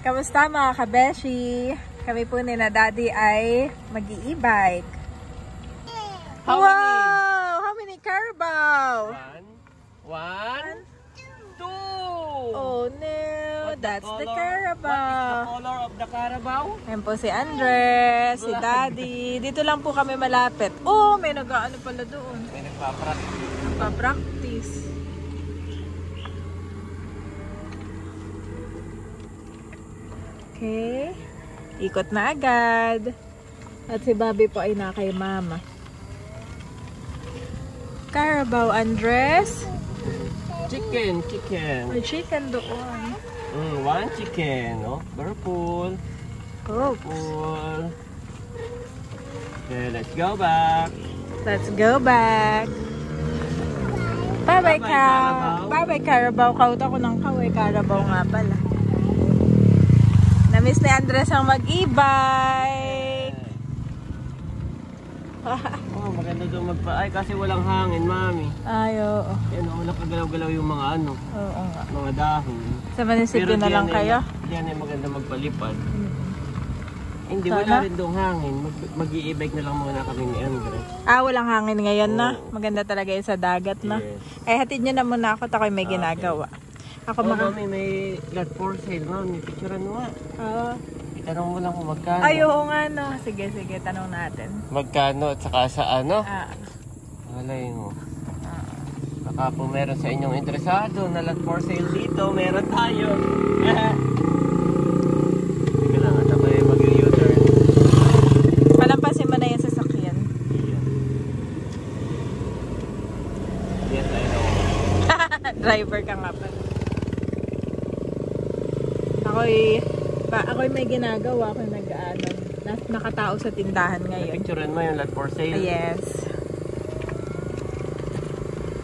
Kamusta mga kabeshi? Kami po ni na Daddy ay mag-i-e-bike. Wow! How many Carabao? One, two. Oh no, that's the Carabao. What is the color of the Carabao? Ayan po si Andres, si Daddy. Dito lang po kami malapit. Oh, may nag-ano pala doon. May nagpa-practice. Nagpa-practice. Okay. Ikot na agad. At si Bobby po ay na kay Mama. Carabao, Andres. Chicken. May chicken doon. One chicken. Oh, purple. Purple. Okay, let's go back. Let's go back. Bye-bye, Carabao. Bye-bye, Carabao. Kaut ako ng kaway. Carabao nga pala. Namiss ni Andres ang mag-e-bike. Oh, maganda doon magpa... Ay, kasi walang hangin, Mami. Ay, oo. Yan, nakagalaw-galaw yung mga ano. Oo nga. Mga dahon. Sa munisipyo na lang kayo? Diyan ay maganda magpalipad. Hindi, Sana? wala rin doong hangin. Mag-i-e-bike na lang muna kami ni Andres. Walang hangin ngayon na. Maganda talaga yung sa dagat na. Yes. Hatid nyo na muna ako. Ako'y may ginagawa. Ako Mami, may lot for sale, Mami. Picturean mo nga. Itanong mo lang kung magkano. Ay, oo nga no. Sige, tanong natin. Magkano at saka sa ano? Malay mo. Baka po meron sa inyong interesado na lot for sale dito. Meron tayo. Sige lang, at ako ay mag-u-turn. Palampasin mo na yung sasakyan. Yes, I know. Driver ka nga pala. Ako'y may ginagawa. Ako'y nag-ano. Nakatao sa tindahan ngayon. Picturean mo yung lot for sale. Yes.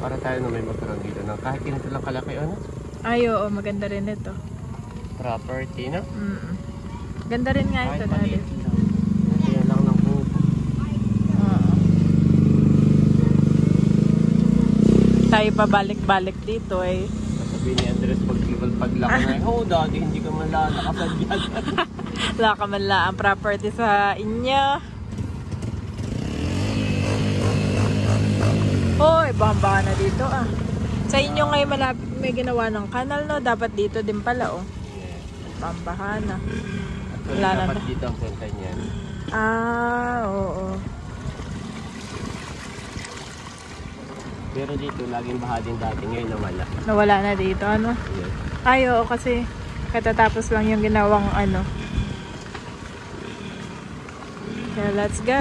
Para tayo na may magkaroon dito ng kahit ganito lang kalaki, ano? Ay, oo. Maganda rin ito. Property, no? Ganda rin nga ito. Kahit maliit lang. Kaya lang ng buko. Tayo pa balik-balik dito eh. Sabi ni Andres paglaki na, oh daddy, hindi ka man lalakas dyan. Wala ka man lang ang property sa inyo. Hoy, bamba na dito Sa inyo ngayon malapit may ginawa ng kanal, no? Dapat dito din pala, Bambahan na. Wala na dapat dito ang punta niyan. Oo. Pero dito, laging baha din dati. Ngayon nawala. Nawala na dito, ano? Yes. Ay, oo, kasi katatapos lang yung ginawang ano. Okay, let's go.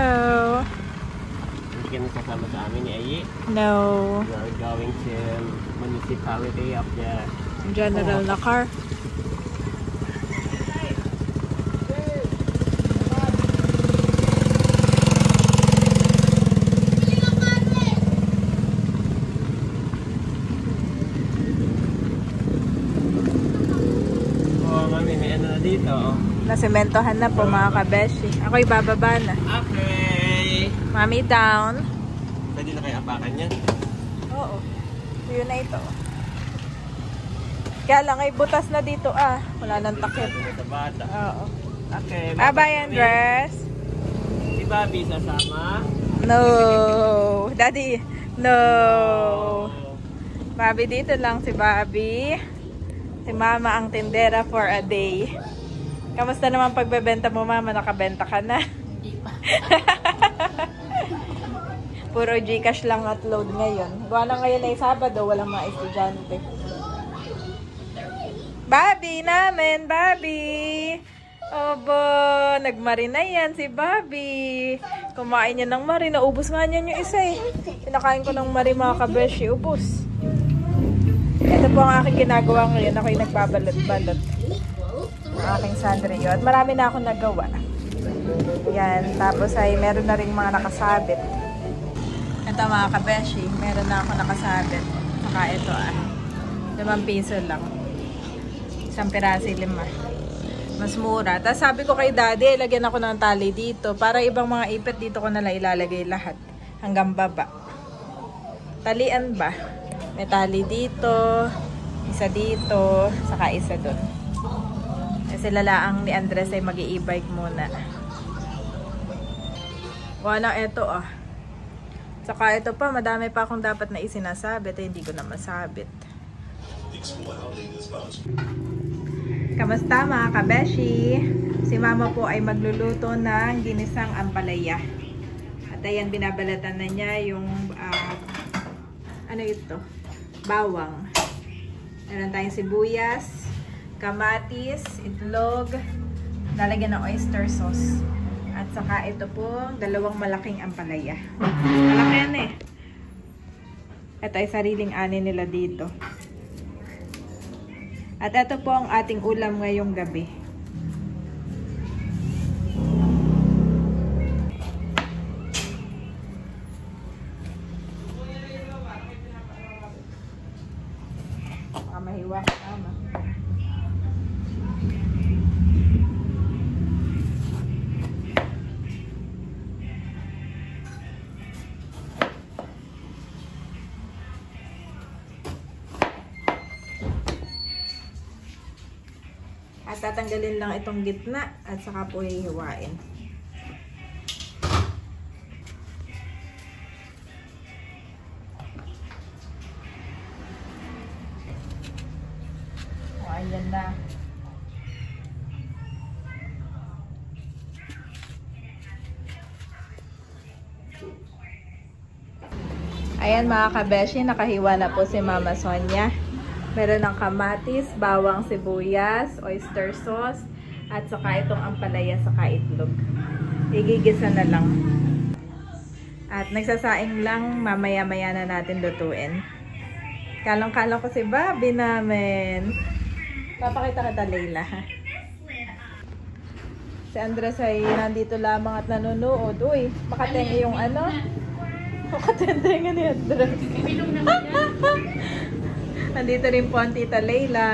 Hindi ka nasasama sa amin ni Ayi. No. We are going to municipality of the General na car. dito. Nasementohan na po mga kabeshi. Ako'y bababa na. Okay. Mami down. Pwede na kayo apakan yan? Oo. Yun na ito. Kaya lang ay butas na dito Wala nang takip. Bata. Oo. Okay. Bye-bye, Andres. Si Bobby sasama? No. Daddy. No. Bobby dito lang si Bobby. Si Mama ang tindera for a day. Kamusta naman pagbebenta mo, Mama? Nakabenta ka na? Hindi pa. Puro Gcash lang at load ngayon. Gawa na ngayon ay Sabado, walang mga estudyante. Bobby namin, Bobby! Obo, nagmarin na yan si Bobby. Kumain niya ng mari. Naubos nga niyan yung isa Pinakain ko ng mari mga kabeshi. Ubos. Ito po ang aking ginagawa ngayon. Ako'y nagbabalot-balot. Ang aking sandrio. At marami na akong nagawa. Yan. Tapos ay meron na rin mga nakasabit. Ito mga kabeshi. Meron na ako nakasabit. Saka ito 5 piso lang. Isang piraso 5. Mas mura. Tapos sabi ko kay Daddy, lagyan ako ng tali dito. Para ibang mga ipit dito ko nalang ilalagay lahat. Hanggang baba. Talian ba? May tali dito. Isa dito. Saka isa dun. Sila laang ni Andres ay mag-i-e-bike muna. Wala ito ah. Saka ito pa, madami pa akong dapat na isinasabit. Hindi ko na masabit. Kamusta mga kabeshi? Si mama po ay magluluto ng ginisang ampalaya. At ayan, binabalatan na niya yung ano ito? Bawang. Meron tayong sibuyas, kamatis, itlog, lalagyan ng oyster sauce. At saka ito po, 2 malaking ampalaya. Malaki yan eh. Ito ay sariling ani nila dito. At ito po ang ating ulam ngayong gabi. Baka mahiwa ka tama. At tatanggalin lang itong gitna at saka po hihiwain. O, ayan na. Ayan mga kabeshi, nakahiwa na po si Mama Sonia. Meron ng kamatis, bawang, sibuyas, oyster sauce, at saka itong ampalaya saka itlog. Igigisa na lang. At nagsasaing lang, mamaya-maya na natin lutuin. Kalang-kalang ko si Bobby namin. Papakita kita, Layla. Si Andres ay nandito lamang at nanonood. Uy, makatenga yung ano? Makatenga ni Andres. Nandito rin po ang Tita Layla.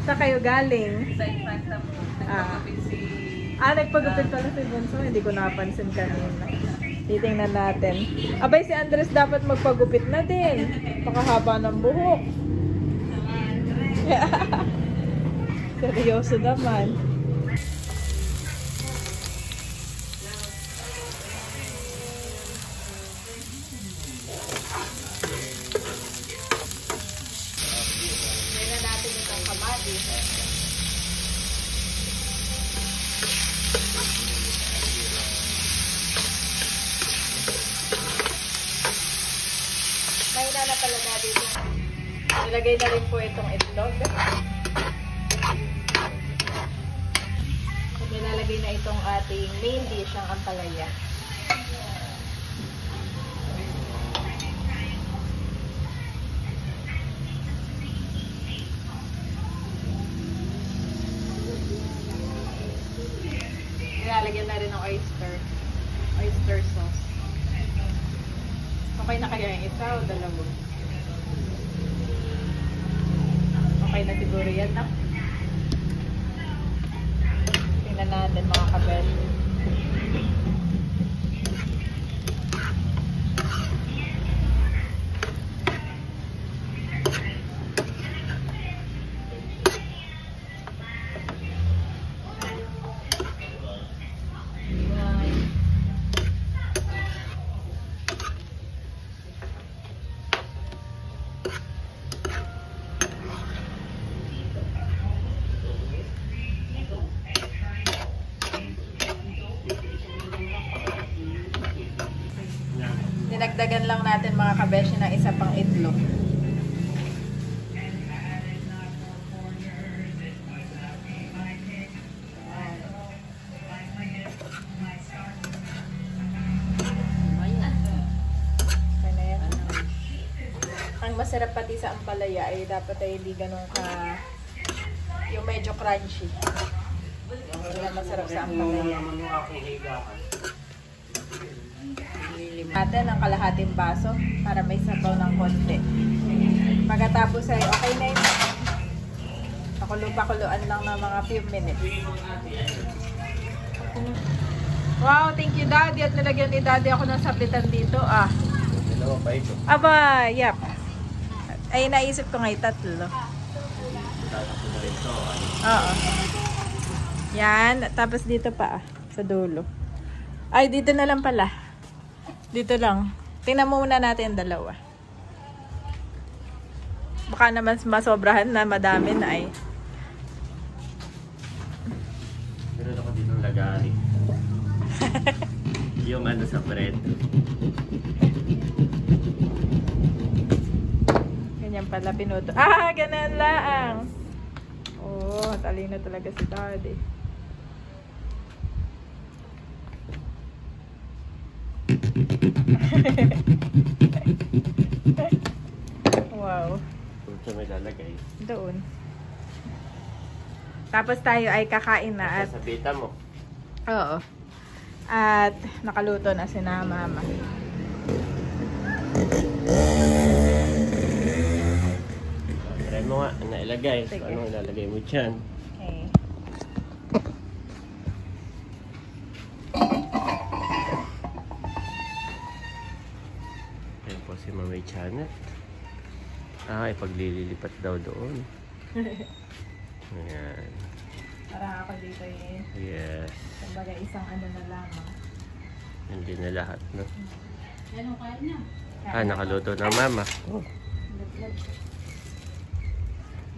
Saan kayo galing? Sa Infanta po. Nagpapagupit si... Nagpagupit pala si Bonso. Hindi ko napansin kanina. Titingnan natin. Abay, si Andres dapat magpagupit na din. Pakahaba ng buhok. Seryoso naman. Mahina na pala natin. Nilagay na rin po itong itlog. At nilalagay na itong ating main dish, ang ampalaya. Nilalagyan na rin ng oyster sauce. Okay na kaya yung isa o dalawa? Okay na siguro yan, no? Tingnan natin mga kabeshi. Dinagdagan lang natin mga kabeshi ng isa pang itlog. Ang masarap pati sa ampalaya ay dapat ay hindi ganun ka yung medyo crunchy. Yan masarap sa ampalaya. Natin ang kalahating baso para may sabaw ng konti. Pagkatapos ay okay na yun. Pakulo-pakuluan lang ng mga few minutes. Wow, thank you Daddy. At nilagyan ni Daddy ako ng sabitan dito. Aba, yap. Ay, naisip ko nga 3. Oo. Yan. Tapos dito pa, sa dulo. Ay, dito na lang pala. Dito lang. Tingnan muna natin ang dalawa. Baka naman masobrahan na, madami na ay. Meron ako dito ng lagari. Yung ano sa bread. Ganyan pala pinuto. Ah, ganun lang. Oh, talino talaga si Daddy. Wow. Kung siya may lalagay. Doon. Tapos tayo ay kakain na at Sa bita mo. oo. At nakaluto na si na Mama. Try mo nga, nailagay. So, Sige. anong ilalagay mo dyan? Okay. Ayan po si Mamay Janet. Ah, ipaglililipat daw doon. Ayan. Parang ako dito eh. Yes. Kumbaga isang ano na lamang. Hindi na lahat, no? Yan ang kaya niya. Ah, nakaluto na Mama. Oh. Yan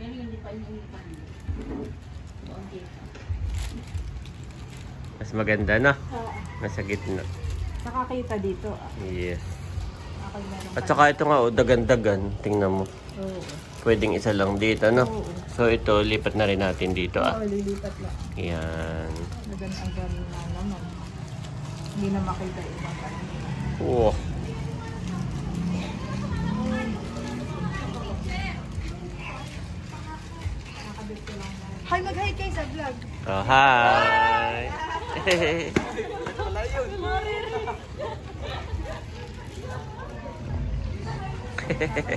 yung hindi pa iniipan. Okay. Mas maganda, no? Oo. Nasa gitna. Nakakita dito ah. Yes. Ako meron At pa. saka ito nga, oh, dagan-dagan. Tingnan mo. Oo. Pwedeng isa lang dito, no? Oo. So, ito, lipat na rin natin dito, ah. Oo, lilipat lang. Yan. Nagan-agan na naman. Hindi na makita ibang kanina. Oh. Nakabit ko lang na. Hi, mag-hi kayo sa vlog. Oh, hi!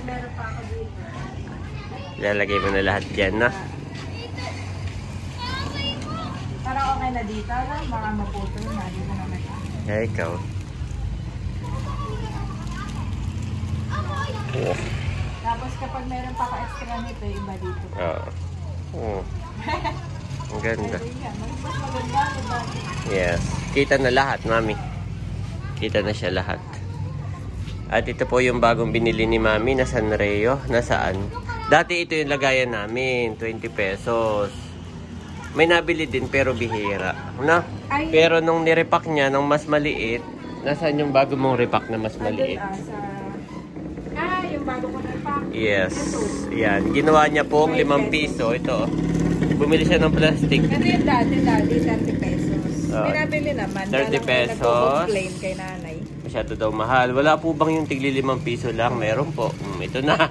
Meron pa ako dito. Lalagay mo na lahat dyan, no? Parang okay na dito lang. Baka maputo na. Dito naman na. Ay, ikaw. Oh. Tapos kapag meron pa ka extra nito, iba dito. Oo. Oh. Ang ganda. Pwede yan. Mas maganda. Diba? Yes. Kita na lahat, Mami. Kita na siya lahat. At ito po yung bagong binili ni Mami na Sanrio. Nasaan? Dati ito yung lagayan namin. 20 pesos. May nabili din pero bihira. No? Ay. Pero nung nirepack niya ng mas maliit, nasaan yung bago mong repack na mas maliit? Yung bago ko na pack. Yes. Yan. Ginawa niya pong 5 piso. Ito. Bumili siya ng plastic. Ito yung dati, 30 pesos. Ah, Pinabili naman. 30 pesos. Nagko-complain kay nanay. Masyado daw mahal. Wala po bang yung tigli 5 piso lang? Meron po. Ito na.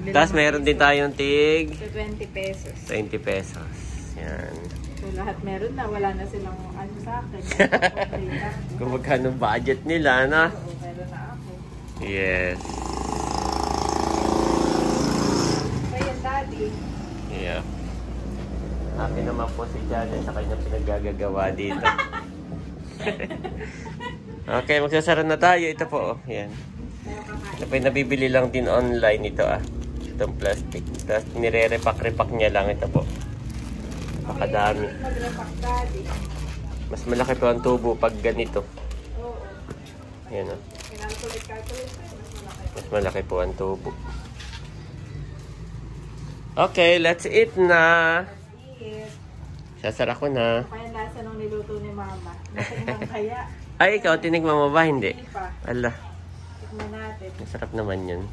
Tapos meron din tayong tig So, 20 pesos. 20 pesos. Yan. So, lahat meron na. Wala na silang ano sa akin. Complain na. Kung magkano budget nila, na? Oo, meron na ako. Yes. So, yun, daddy. Yeah. Happy naman po si Janet sa kanyang pinaggagawa dito. Okay, magsasara na tayo. Ito po, oh. Yan. Ito po yung nabibili lang din online ito, ah. Itong plastic. Tapos nire-repack-repack niya lang. Ito po. Napakadami. Mag-repack, daddy. Mas malaki po ang tubo pag ganito. Oo. Yan, oh. Kinalculate pa. Mas malaki. Mas malaki po ang tubo. Okay, let's eat na. Eat. Sasara ko na. Kaya lasa nung niluto ni mama. Natingnan kaya. Ay, ikaw, tinigman mo ba? Hindi. Hindi pa. Ala, Tikman natin. masarap naman yun.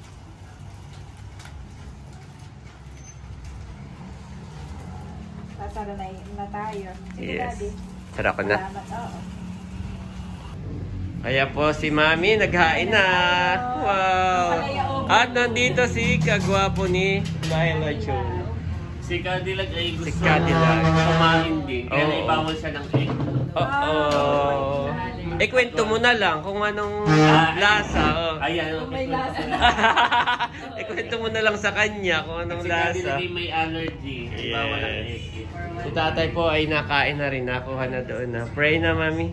Sasara na tayo. Sige, Yes. daddy. Sara ko na. Salamat. Oo. Kaya po si Mami naghain na. Wow. At nandito si kagwapo ni Laila Chun. Si Cadillac ay gusto Si Cadillac. kumain din. Kaya Oo. naibawal siya ng egg. Oo. Kwento mo na lang kung anong lasa. Oh. Ayan. May lasa. Kwento mo na lang sa kanya kung anong Si lasa. Cadillac ay may allergy. Naibawal ng egg. Si tatay po ay nakain na rin. Nakuha na doon na. Pray na, Mami.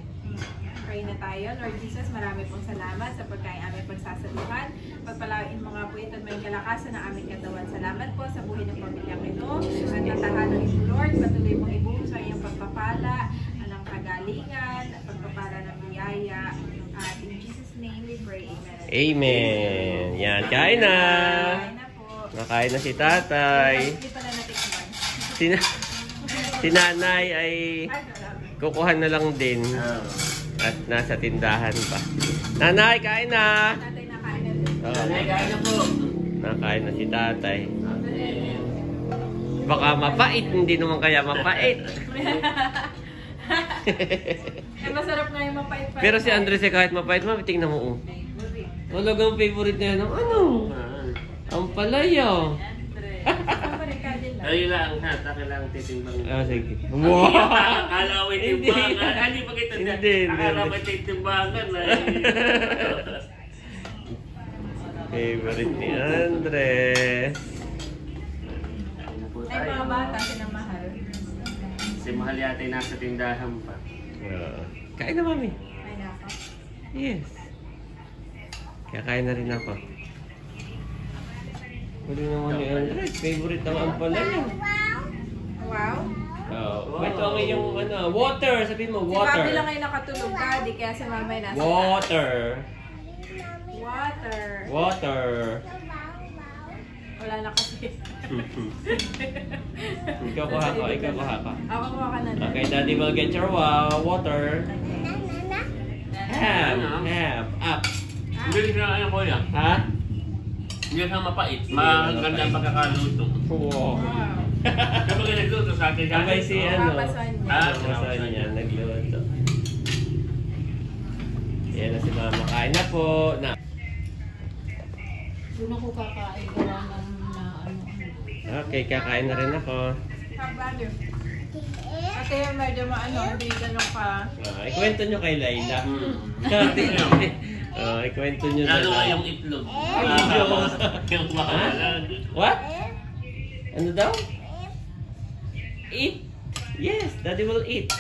Pray na tayo. Lord Jesus, marami pong salamat sa pagkain aming pagsasaluhan. Pagpalain mo nga po ito at may kalakasan ng aming katawan. Salamat po sa buhay ng pamilyang ito. At ang tahanan ito, Lord, patuloy mong ibuhos sa iyong pagpapala, ng kagalingan, at pagpapala ng biyaya. At in Jesus' name we pray. Amen. Amen. Yan, kain na. Kain na po. Nakain na si tatay. Hindi pa na natikman. Si nanay ay Ay, grabe. kukuha na lang din. At nasa tindahan pa. Nanay, kain na. Tatay nakain na din. Oh, Nanay, kain na po. nakain na si tatay. Baka mapait, hindi naman kaya mapait. Masarap nga yung mapait-pait. Pero si Andres kahit mapait, mami, tingnan mo. Talagang favorite niya ng ano? Ang palaya. Andre. Saan pa rin ka din lang? Ayun lang, ha. Taka lang titimbang. Ah, sige. Wow! Akala ko Hindi. itimbangan. Hindi pa kita Hindi. Akala ko itimbangan. Favorite ni Andres. Ay, mga bata, sinamahal. Si Mahal yata ay nasa tindahan pa. Kain na, mami. Ay, nako. Yes. Kaya kain na rin ako. Huli naman ni Andres. Favorite naman ang palaya. Wow. Ito ang iyong ano, water. Sabihin mo, Si water. Bobby lang ay nakatulog ka, di kaya si Mama ay nasa Water. Water. Water. Wala na kasi. Ikaw kuha ka, ikaw kuha ka. Ako kuha ka na din. Okay, Daddy will get your water. Have, up. Hindi siya ano ko yan. Ha? Hindi siya mapait. Maganda ang pagkakaluto. Wow. Wow. Kapag nagluto sa akin, Sabay si ano. Papa Sonia. Papa Sonia, nagluto. Yan na si Mama. Kain na po. Na. Doon ako kakain gawa ng na ano. Okay, kakain na rin ako. How about you? Ate, medyo maano, hindi ganun ka. Ikwento nyo kay Layla. Ikwento nyo Lalo nga yung itlog. Diyos. Yung makawalan. What? Ano daw? Eat. Yes, Daddy will eat.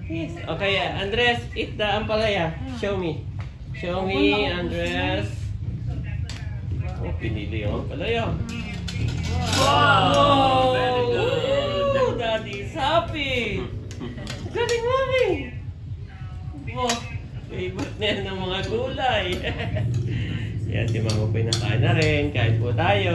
Yes. Okay, Andres, eat the ampalaya. Show me. Show me, Andres. Oh, pinili yung ampalaya. Wow! Very good. Ooh, Daddy's happy. Galing, mami. Wow, favorite na yan ng mga gulay. Yan, si Mama po nakain na rin. Kain po tayo.